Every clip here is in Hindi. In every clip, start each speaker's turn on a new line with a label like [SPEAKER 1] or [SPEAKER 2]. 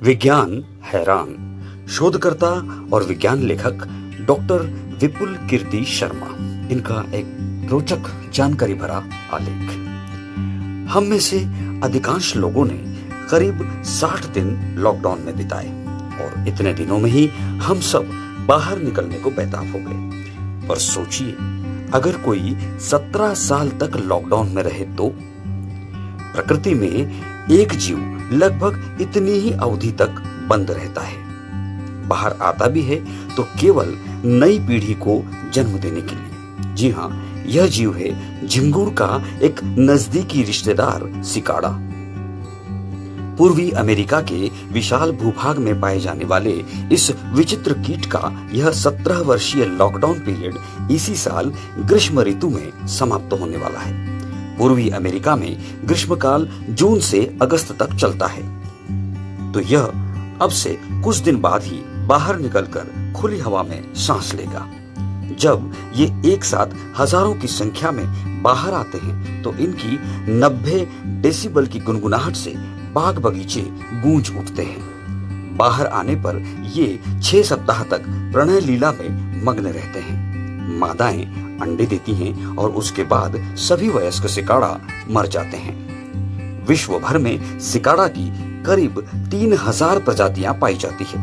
[SPEAKER 1] विज्ञान हैरान। शोधकर्ता और विज्ञान लेखक डॉक्टर विपुल कीर्ति शर्मा, इनका एक रोचक जानकारी भरा आलेख। हम में से अधिकांश लोगों ने करीब 60 दिन लॉकडाउन में बिताए और इतने दिनों में ही हम सब बाहर निकलने को बेताब हो गए। पर सोचिए, अगर कोई 17 साल तक लॉकडाउन में रहे तो प्रकृति में एक जीव लगभग इतनी ही अवधि तक बंद रहता है। बाहर आता भी है तो केवल नई पीढ़ी को जन्म देने के लिए। जी हाँ, यह जीव है झिंगुर का एक नजदीकी रिश्तेदार सिकाड़ा। पूर्वी अमेरिका के विशाल भूभाग में पाए जाने वाले इस विचित्र कीट का यह 17 वर्षीय लॉकडाउन पीरियड इसी साल ग्रीष्म ऋतु में समाप्त होने वाला है। पूर्वी अमेरिका में ग्रीष्मकाल जून से अगस्त तक चलता है, तो यह अब से कुछ दिन बाद ही बाहर निकलकर खुली हवा में सांस लेगा। जब ये एक साथ हजारों की संख्या में बाहर आते हैं तो इनकी 90 डेसिबल की गुनगुनाहट से बाग बगीचे गूंज उठते हैं। बाहर आने पर ये 6 सप्ताह तक प्रणय लीला में मग्न रहते हैं। मादाएं अंडे देती हैं और उसके बाद सभी वयस्क सिकाड़ा मर जाते हैं। विश्व भर में सिकाड़ा की करीब 3000 प्रजातियां पाई जाती है,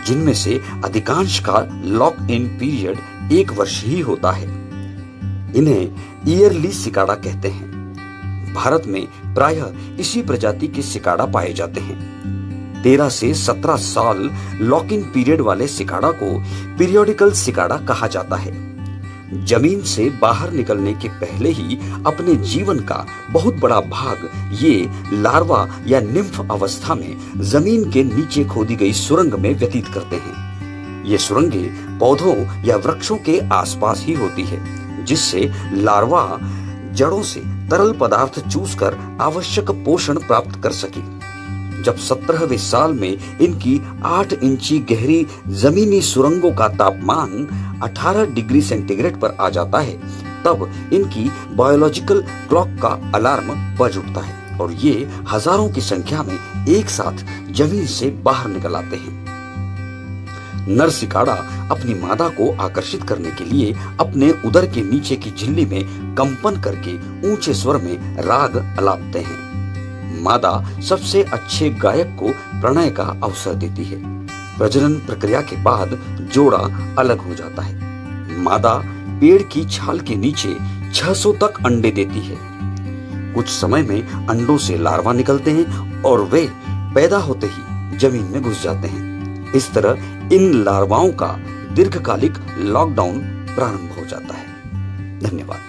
[SPEAKER 1] जिनमें से अधिकांश का लॉक इन पीरियड 1 वर्ष ही होता है। इन्हें ईयरली सिकाड़ा कहते हैं। भारत में प्रायः इसी प्रजाति के सिकाड़ा पाए जाते हैं। 13 से 17 साल लॉक इन पीरियड वाले सिकाड़ा को पीरियोडिकल सिकाड़ा कहा जाता है। जमीन से बाहर निकलने के पहले ही अपने जीवन का बहुत बड़ा भाग ये लार्वा या निम्फ अवस्था में जमीन के नीचे खोदी गई सुरंग में व्यतीत करते हैं। ये सुरंगें पौधों या वृक्षों के आसपास ही होती है, जिससे लार्वा जड़ों से तरल पदार्थ चूसकर आवश्यक पोषण प्राप्त कर सके। जब 17वें साल में इनकी 8 इंची गहरी जमीनी सुरंगों का तापमान 18 डिग्री सेंटीग्रेड पर आ जाता है, तब इनकी बायोलॉजिकल क्लॉक का अलार्म बज उठता है और ये हजारों की संख्या में एक साथ जमीन से बाहर निकल आते हैं। नर सिकाड़ा अपनी मादा को आकर्षित करने के लिए अपने उदर के नीचे की झिल्ली में कंपन करके ऊंचे स्वर में राग अलापते हैं। मादा सबसे अच्छे गायक को प्रणय का अवसर देती है। प्रजनन प्रक्रिया के बाद जोड़ा अलग हो जाता है। मादा पेड़ की छाल के नीचे 600 तक अंडे देती है। कुछ समय में अंडों से लार्वा निकलते हैं और वे पैदा होते ही जमीन में घुस जाते हैं। इस तरह इन लार्वाओं का दीर्घकालिक लॉकडाउन प्रारंभ हो जाता है। धन्यवाद।